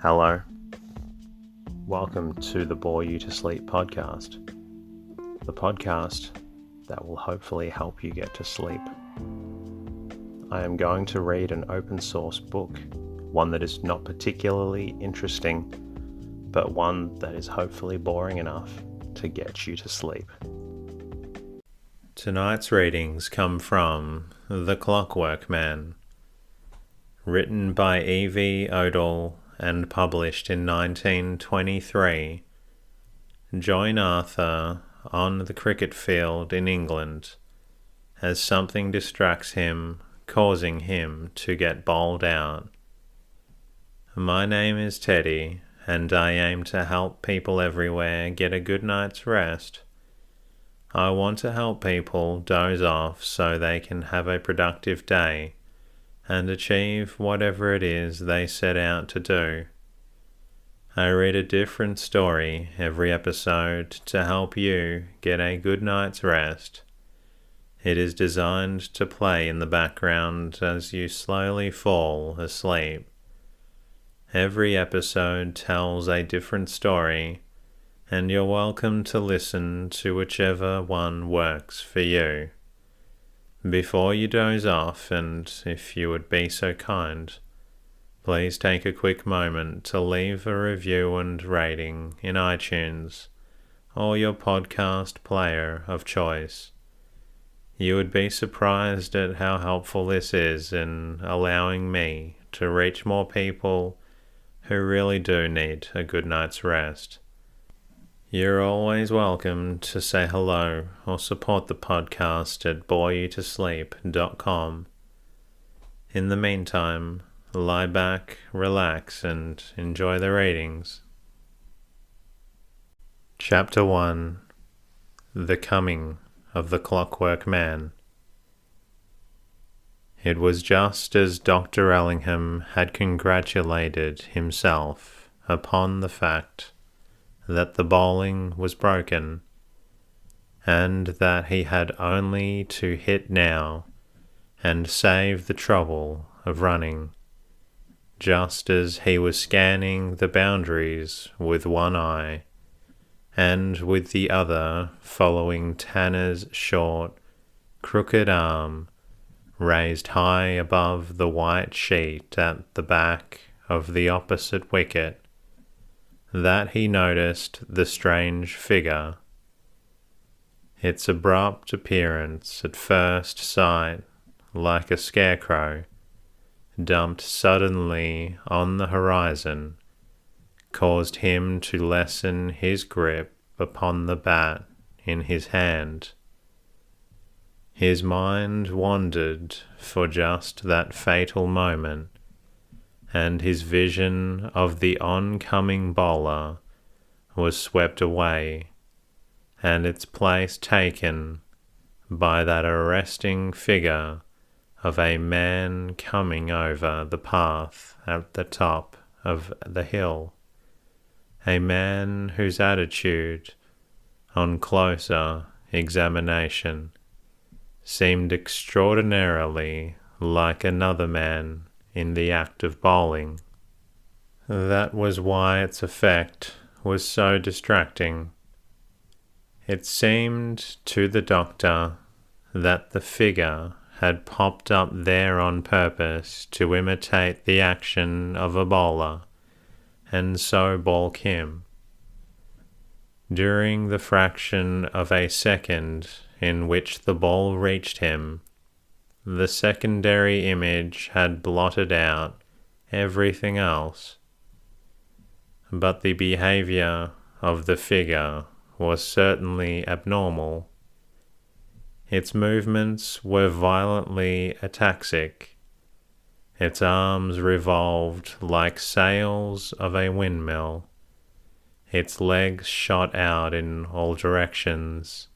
Hello. Welcome to the Bore You to Sleep podcast. The podcast that will hopefully help you get to sleep. I am going to read an open source book, one that is not particularly interesting, but one that is hopefully boring enough to get you to sleep. Tonight's readings come from The Clockwork Man, written by E.V. Odle and published in 1923. Join Arthur on the cricket field in England as something distracts him, causing him to get bowled out. My name is Teddy, and I aim to help people everywhere get a good night's rest. I want to help people doze off so they can have a productive day and achieve whatever it is they set out to do. I read a different story every episode to help you get a good night's rest. It is designed to play in the background as you slowly fall asleep. Every episode tells a different story, and you're welcome to listen to whichever one works for you. Before you doze off, and if you would be so kind, please take a quick moment to leave a review and rating in iTunes or your podcast player of choice. You would be surprised at how helpful this is in allowing me to reach more people who really do need a good night's rest. You're always welcome to say hello or support the podcast at boreyoutosleep.com. In the meantime, lie back, relax, and enjoy the readings. Chapter 1. The Coming of the Clockwork Man. It was just as Dr. Ellingham had congratulated himself upon the fact that the bowling was broken, and that he had only to hit now and save the trouble of running. Just as he was scanning the boundaries with one eye, and with the other following Tanner's short, crooked arm raised high above the white sheet at the back of the opposite wicket, that he noticed the strange figure. Its abrupt appearance at first sight, like a scarecrow, dumped suddenly on the horizon, caused him to lessen his grip upon the bat in his hand. His mind wandered for just that fatal moment, and his vision of the oncoming bowler was swept away, and its place taken by that arresting figure of a man coming over the path at the top of the hill, a man whose attitude, on closer examination, seemed extraordinarily like another man in the act of bowling. That was why its effect was so distracting. It seemed to the doctor that the figure had popped up there on purpose to imitate the action of a bowler, and so balk him. During the fraction of a second in which the ball reached him, the secondary image had blotted out everything else. But the behavior of the figure was certainly abnormal. Its movements were violently ataxic. Its arms revolved like sails of a windmill. Its legs shot out in all directions,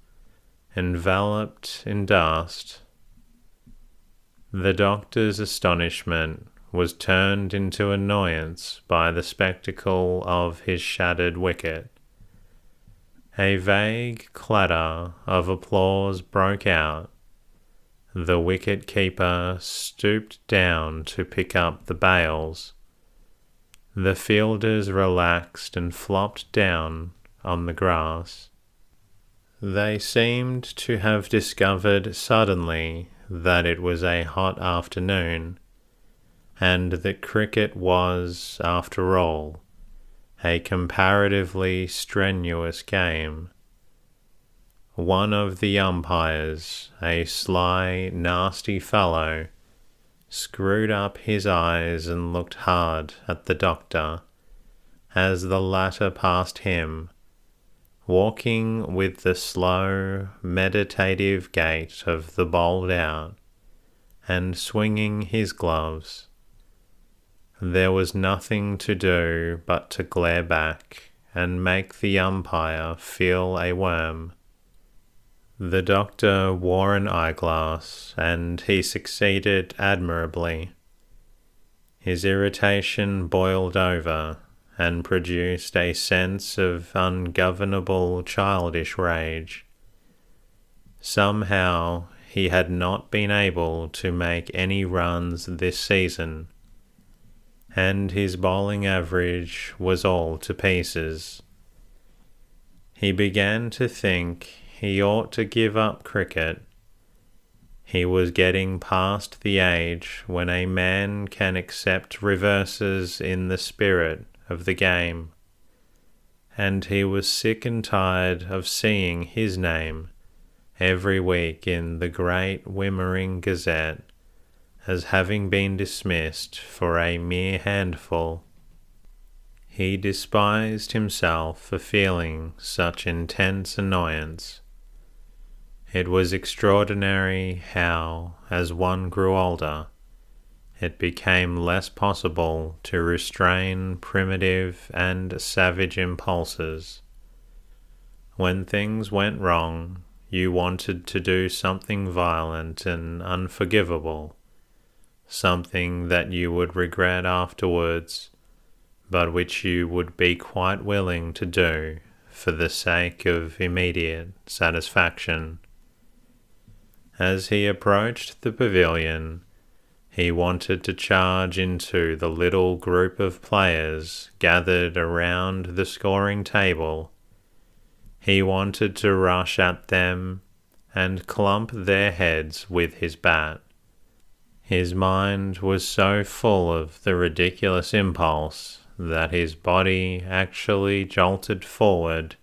enveloped in dust. The doctor's astonishment was turned into annoyance by the spectacle of his shattered wicket. A vague clatter of applause broke out. The wicket-keeper stooped down to pick up the bails. The fielders relaxed and flopped down on the grass. They seemed to have discovered suddenly that it was a hot afternoon, and that cricket was, after all, a comparatively strenuous game. One of the umpires, a sly, nasty fellow, screwed up his eyes and looked hard at the doctor as the latter passed him, walking with the slow, meditative gait of the bowled out, and swinging his gloves. There was nothing to do but to glare back and make the umpire feel a worm. The doctor wore an eyeglass, and he succeeded admirably. His irritation boiled over and produced a sense of ungovernable childish rage. Somehow he had not been able to make any runs this season, and his bowling average was all to pieces. He began to think he ought to give up cricket. He was getting past the age when a man can accept reverses in the spirit of the game, and he was sick and tired of seeing his name every week in the great Wimmering Gazette as having been dismissed for a mere handful. He despised himself for feeling such intense annoyance. It was extraordinary how, as one grew older, it became less possible to restrain primitive and savage impulses. When things went wrong, you wanted to do something violent and unforgivable, something that you would regret afterwards, but which you would be quite willing to do for the sake of immediate satisfaction. As he approached the pavilion, he wanted to charge into the little group of players gathered around the scoring table. He wanted to rush at them and clump their heads with his bat. His mind was so full of the ridiculous impulse that his body actually jolted forward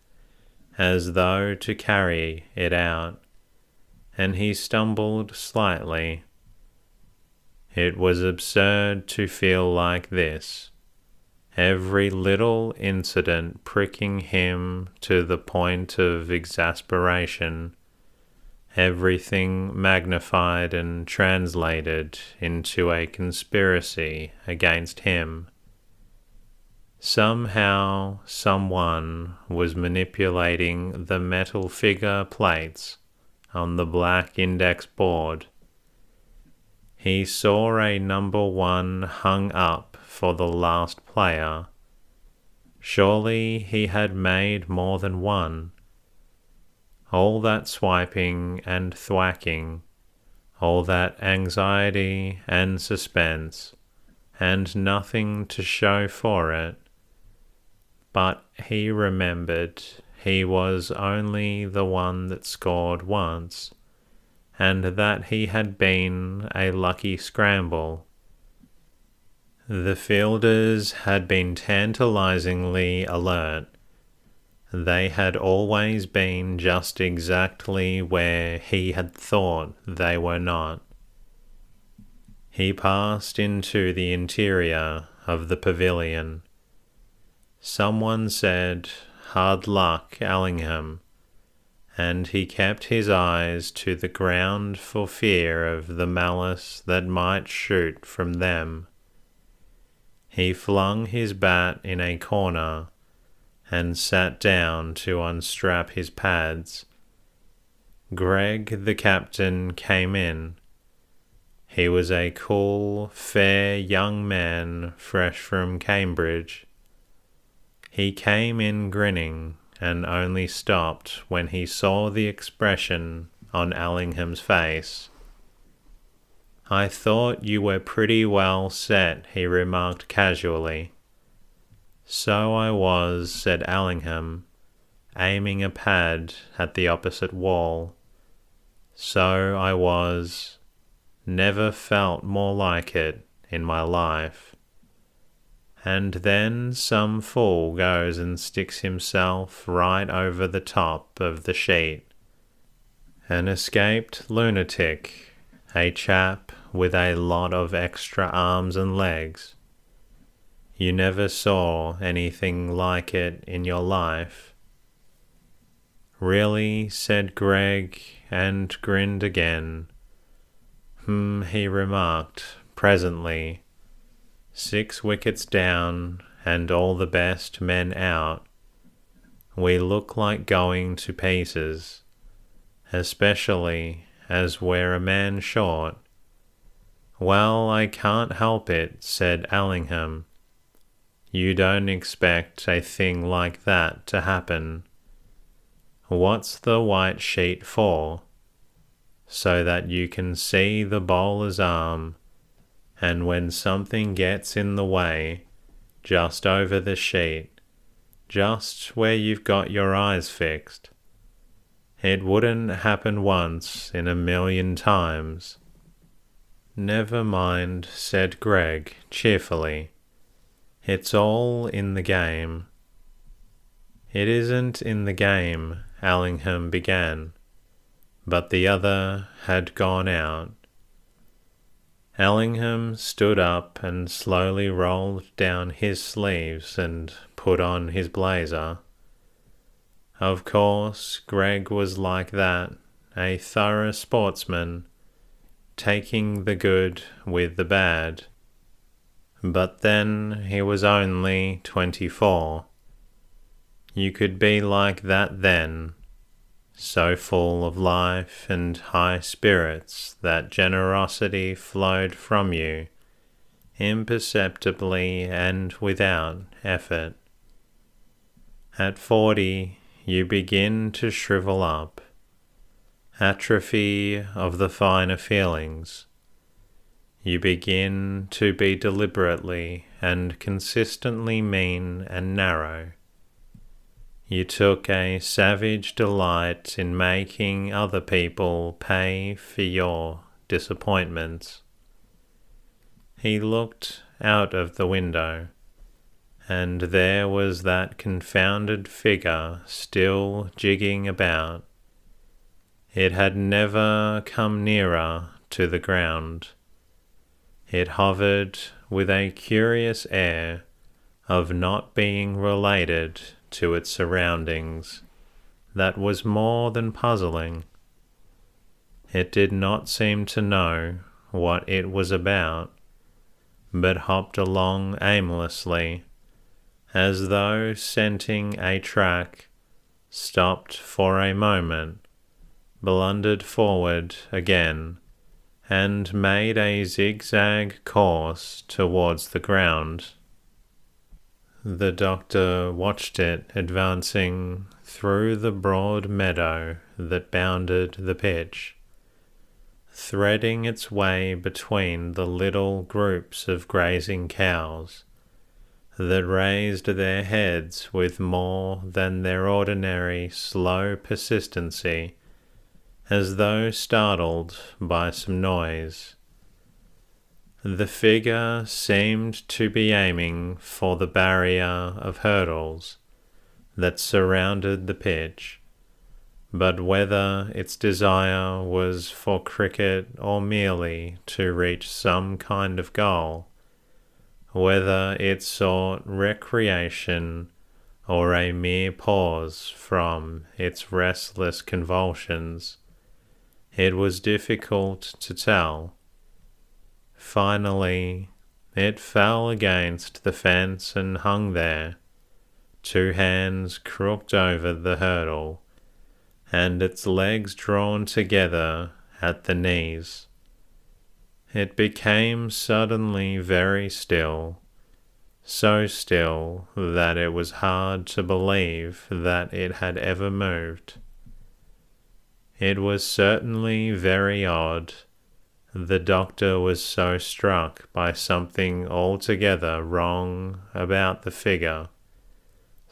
as though to carry it out, and he stumbled slightly. It was absurd to feel like this, every little incident pricking him to the point of exasperation, everything magnified and translated into a conspiracy against him. Somehow, someone was manipulating the metal figure plates on the black index board. He saw a number 1 hung up for the last player. Surely he had made more than one. All that swiping and thwacking, all that anxiety and suspense, and nothing to show for it. But he remembered he was only the one that scored once, and that he had been a lucky scramble. The fielders had been tantalizingly alert. They had always been just exactly where he had thought they were not. He passed into the interior of the pavilion. Someone said, "Hard luck, Allingham," and he kept his eyes to the ground for fear of the malice that might shoot from them. He flung his bat in a corner and sat down to unstrap his pads. Greg, the captain, came in. He was a cool, fair young man fresh from Cambridge. He came in grinning and only stopped when he saw the expression on Allingham's face. "I thought you were pretty well set," he remarked casually. So I was, said Allingham, aiming a pad at the opposite wall. So I was. Never felt more like it in my life. And then some fool goes and sticks himself right over the top of the sheet. An escaped lunatic, a chap with a lot of extra arms and legs. You never saw anything like it in your life. Really, said Greg, and grinned again. He remarked, presently. 6 wickets down, and all the best men out. We look like going to pieces, especially as we're a man short. Well, I can't help it, said Allingham. You don't expect a thing like that to happen. What's the white sheet for? So that you can see the bowler's arm, and when something gets in the way, just over the sheet, just where you've got your eyes fixed. It wouldn't happen once in a million times. Never mind, said Greg cheerfully. It's all in the game. It isn't in the game, Allingham began, but the other had gone out. Allingham stood up and slowly rolled down his sleeves and put on his blazer. Of course, Greg was like that, a thorough sportsman, taking the good with the bad. But then he was only 24. You could be like that then, so full of life and high spirits that generosity flowed from you, imperceptibly and without effort. At 40, you begin to shrivel up, atrophy of the finer feelings. You begin to be deliberately and consistently mean and narrow. You took a savage delight in making other people pay for your disappointments. He looked out of the window, and there was that confounded figure still jigging about. It had never come nearer to the ground. It hovered with a curious air of not being related to its surroundings that was more than puzzling. It did not seem to know what it was about, but hopped along aimlessly, as though scenting a track, stopped for a moment, blundered forward again, and made a zigzag course towards the ground. The doctor watched it advancing through the broad meadow that bounded the pitch, threading its way between the little groups of grazing cows that raised their heads with more than their ordinary slow persistency, as though startled by some noise. The figure seemed to be aiming for the barrier of hurdles that surrounded the pitch, but whether its desire was for cricket or merely to reach some kind of goal, whether it sought recreation or a mere pause from its restless convulsions, it was difficult to tell. Finally, it fell against the fence and hung there, 2 hands crooked over the hurdle, and its legs drawn together at the knees. It became suddenly very still, so still that it was hard to believe that it had ever moved. It was certainly very odd. The doctor was so struck by something altogether wrong about the figure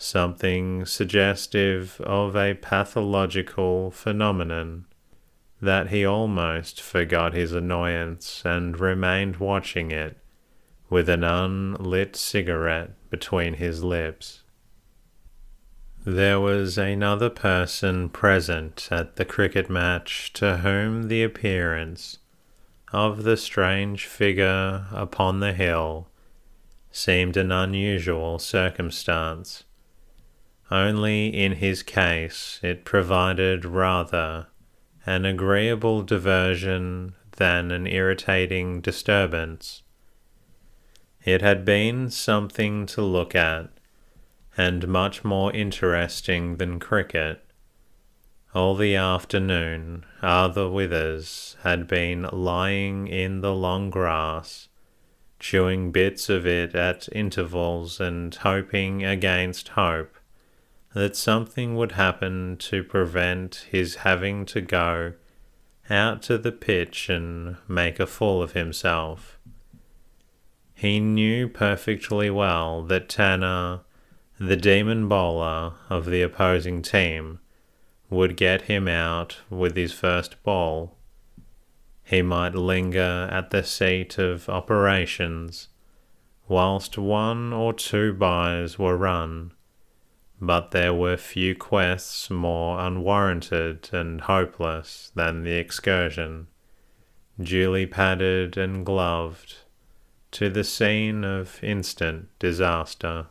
something suggestive of a pathological phenomenon, that he almost forgot his annoyance and remained watching it with an unlit cigarette between his lips. There was another person present at the cricket match to whom the appearance of the strange figure upon the hill seemed an unusual circumstance. Only in his case it provided rather an agreeable diversion than an irritating disturbance. It had been something to look at, and much more interesting than cricket. All the afternoon Arthur Withers had been lying in the long grass, chewing bits of it at intervals and hoping against hope that something would happen to prevent his having to go out to the pitch and make a fool of himself. He knew perfectly well that Tanner, the demon bowler of the opposing team, would get him out with his first ball. He might linger at the seat of operations whilst 1 or 2 byes were run, but there were few quests more unwarranted and hopeless than the excursion, duly padded and gloved, to the scene of instant disaster.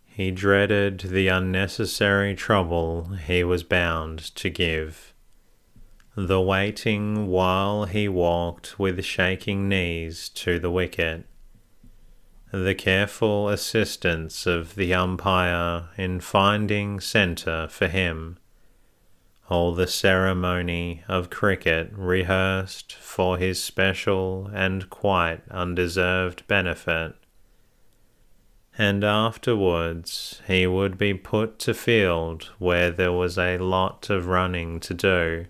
He dreaded the unnecessary trouble he was bound to give. The waiting while he walked with shaking knees to the wicket, the careful assistance of the umpire in finding centre for him, all the ceremony of cricket rehearsed for his special and quite undeserved benefit. And afterwards he would be put to field where there was a lot of running to do,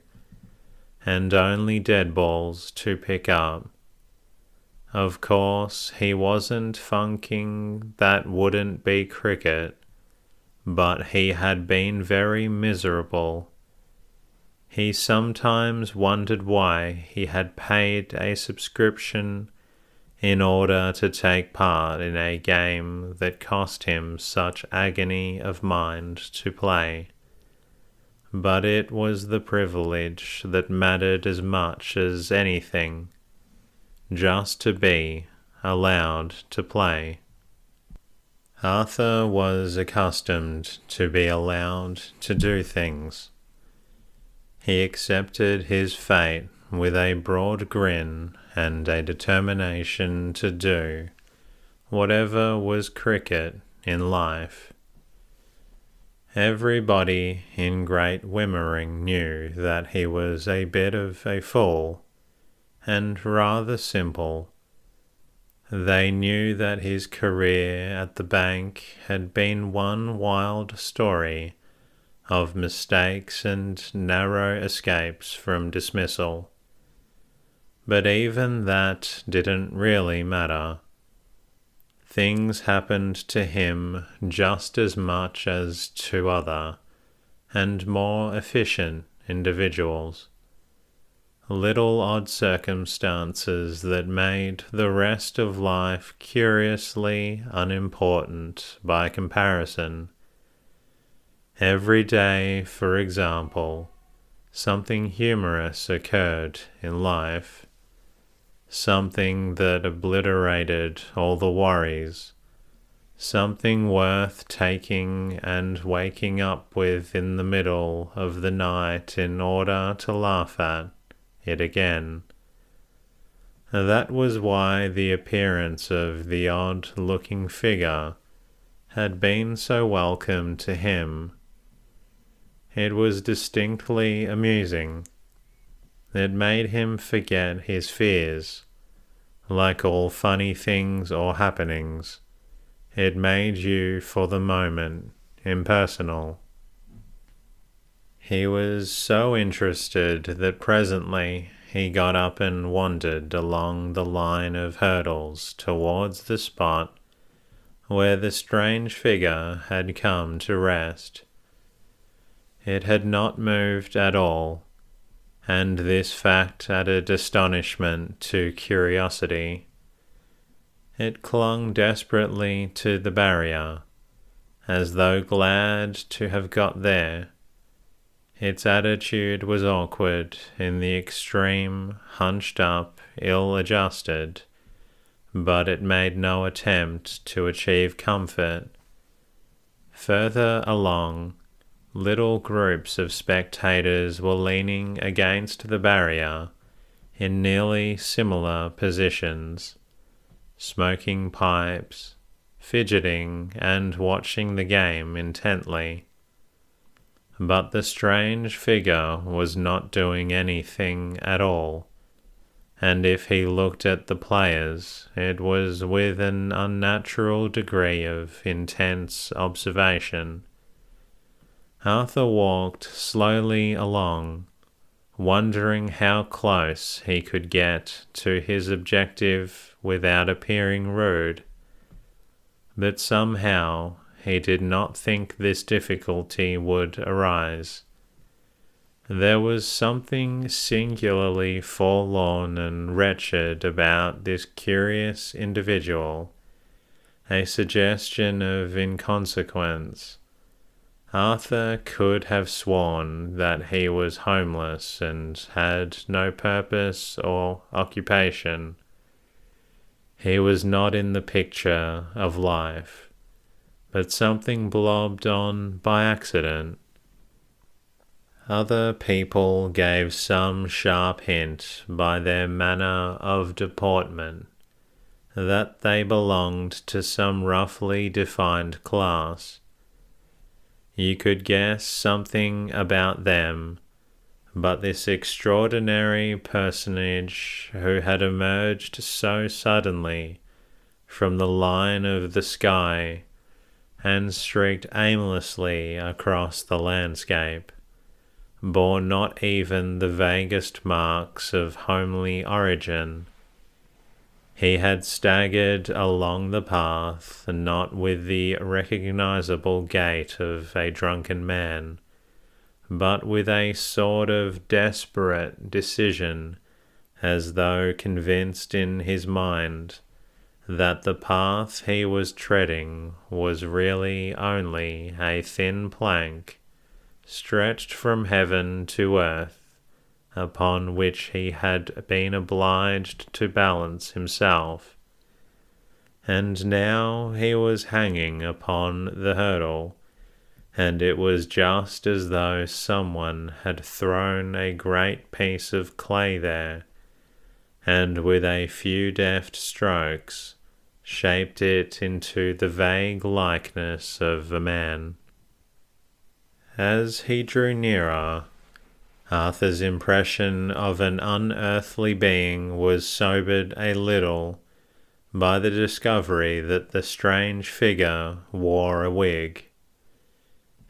and only dead balls to pick up. Of course, he wasn't funking that wouldn't be cricket, but he had been very miserable. He sometimes wondered why he had paid a subscription in order to take part in a game that cost him such agony of mind to play. But it was the privilege that mattered as much as anything, just to be allowed to play. Arthur was accustomed to be allowed to do things. He accepted his fate with a broad grin and a determination to do whatever was cricket in life. Everybody in Great Wimmering knew that he was a bit of a fool, and rather simple. They knew that his career at the bank had been one wild story of mistakes and narrow escapes from dismissal. But even that didn't really matter. Things happened to him just as much as to other and more efficient individuals. Little odd circumstances that made the rest of life curiously unimportant by comparison. Every day, for example, something humorous occurred in life, something that obliterated all the worries, something worth taking and waking up with in the middle of the night in order to laugh at it again. That was why the appearance of the odd-looking figure had been so welcome to him. It was distinctly amusing. It made him forget his fears. Like all funny things or happenings, it made you, for the moment, impersonal. He was so interested that presently he got up and wandered along the line of hurdles towards the spot where the strange figure had come to rest. It had not moved at all, and this fact added astonishment to curiosity. It clung desperately to the barrier, as though glad to have got there. Its attitude was awkward in the extreme, hunched up, ill-adjusted, but it made no attempt to achieve comfort. Further along, little groups of spectators were leaning against the barrier in nearly similar positions, smoking pipes, fidgeting and watching the game intently. But the strange figure was not doing anything at all, and if he looked at the players, it was with an unnatural degree of intense observation. Arthur walked slowly along, wondering how close he could get to his objective without appearing rude. But somehow he did not think this difficulty would arise. There was something singularly forlorn and wretched about this curious individual, a suggestion of inconsequence. Arthur could have sworn that he was homeless and had no purpose or occupation. He was not in the picture of life, but something blobbed on by accident. Other people gave some sharp hint by their manner of deportment that they belonged to some roughly defined class. You could guess something about them, but this extraordinary personage who had emerged so suddenly from the line of the sky and streaked aimlessly across the landscape bore not even the vaguest marks of homely origin. He had staggered along the path, not with the recognizable gait of a drunken man, but with a sort of desperate decision, as though convinced in his mind that the path he was treading was really only a thin plank stretched from heaven to earth, upon which he had been obliged to balance himself. And now he was hanging upon the hurdle, and it was just as though someone had thrown a great piece of clay there, and with a few deft strokes shaped it into the vague likeness of a man. As he drew nearer, Arthur's impression of an unearthly being was sobered a little by the discovery that the strange figure wore a wig.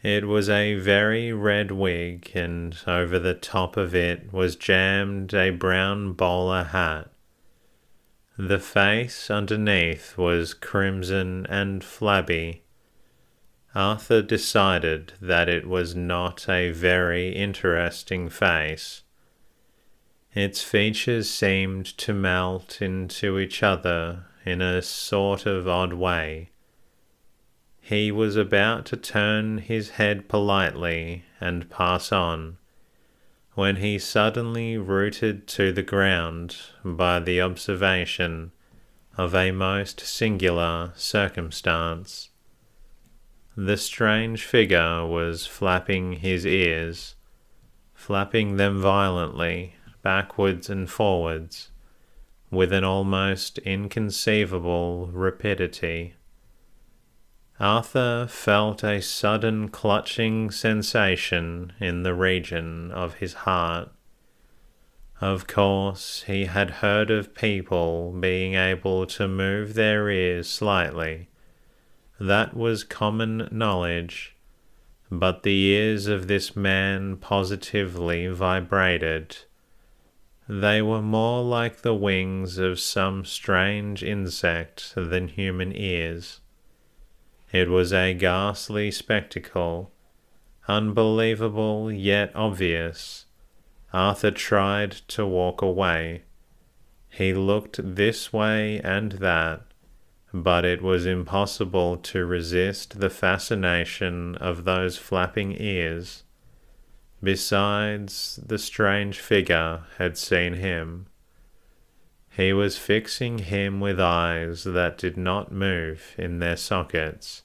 It was a very red wig, and over the top of it was jammed a brown bowler hat. The face underneath was crimson and flabby. Arthur decided that it was not a very interesting face. Its features seemed to melt into each other in a sort of odd way. He was about to turn his head politely and pass on, when he suddenly rooted to the ground by the observation of a most singular circumstance. The strange figure was flapping his ears, flapping them violently, backwards and forwards, with an almost inconceivable rapidity. Arthur felt a sudden clutching sensation in the region of his heart. Of course, he had heard of people being able to move their ears slightly. That was common knowledge, but the ears of this man positively vibrated. They were more like the wings of some strange insect than human ears. It was a ghastly spectacle, unbelievable yet obvious. Arthur tried to walk away. He looked this way and that, but it was impossible to resist the fascination of those flapping ears. Besides, the strange figure had seen him. He was fixing him with eyes that did not move in their sockets,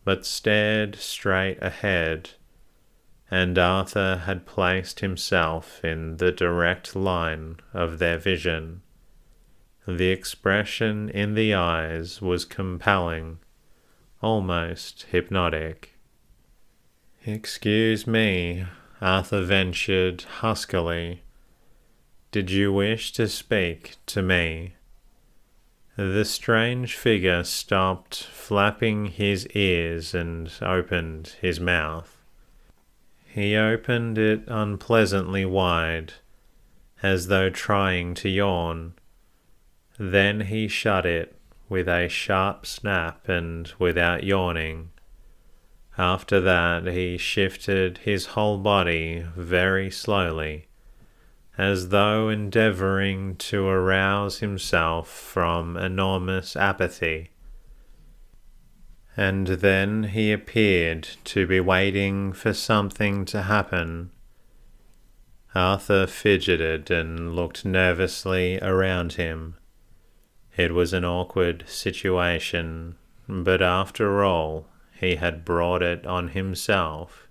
but stared straight ahead, and Arthur had placed himself in the direct line of their vision. The expression in the eyes was compelling, almost hypnotic. "Excuse me," Arthur ventured huskily. "Did you wish to speak to me?" The strange figure stopped flapping his ears and opened his mouth. He opened it unpleasantly wide, as though trying to yawn. Then he shut it with a sharp snap and without yawning. After that he shifted his whole body very slowly, as though endeavoring to arouse himself from enormous apathy. And then he appeared to be waiting for something to happen. Arthur fidgeted and looked nervously around him. It was an awkward situation, but after all, he had brought it on himself.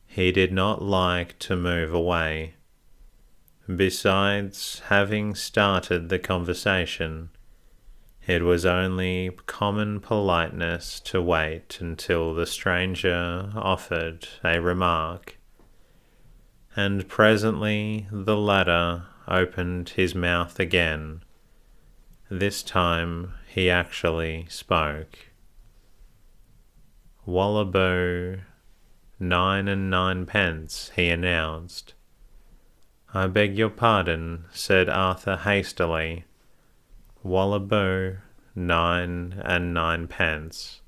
He did not like to move away. Besides, having started the conversation, it was only common politeness to wait until the stranger offered a remark. And presently the latter opened his mouth again. This time he actually spoke. "Wallaboo, 9 and 9 pence," he announced. "I beg your pardon," said Arthur hastily. "Wallaboo, 9 and 9 pence."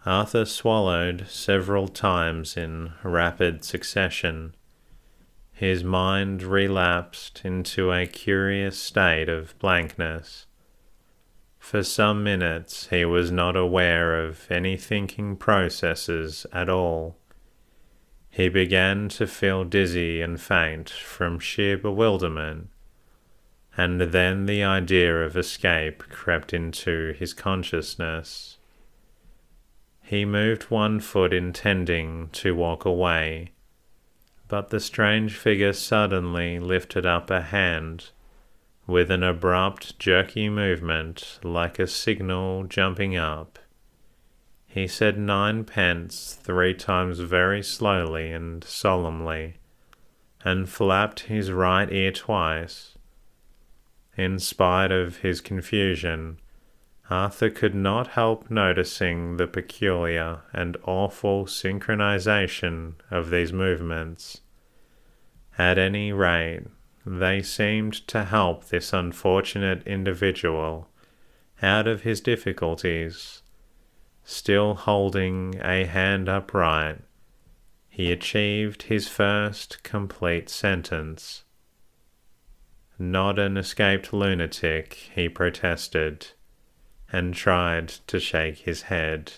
Arthur swallowed several times in rapid succession. His mind relapsed into a curious state of blankness. For some minutes he was not aware of any thinking processes at all. He began to feel dizzy and faint from sheer bewilderment, and then the idea of escape crept into his consciousness. He moved one foot intending to walk away, but the strange figure suddenly lifted up a hand with an abrupt, jerky movement like a signal jumping up. He said 9 pence 3 times very slowly and solemnly, and flapped his right ear twice. In spite of his confusion, Arthur could not help noticing the peculiar and awful synchronization of these movements. At any rate, they seemed to help this unfortunate individual out of his difficulties. Still holding a hand upright, he achieved his first complete sentence. "Not an escaped lunatic," he protested, and tried to shake his head.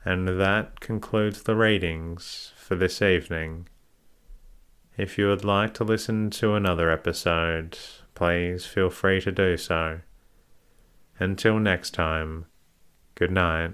And that concludes the readings for this evening. If you would like to listen to another episode, please feel free to do so. Until next time, good night.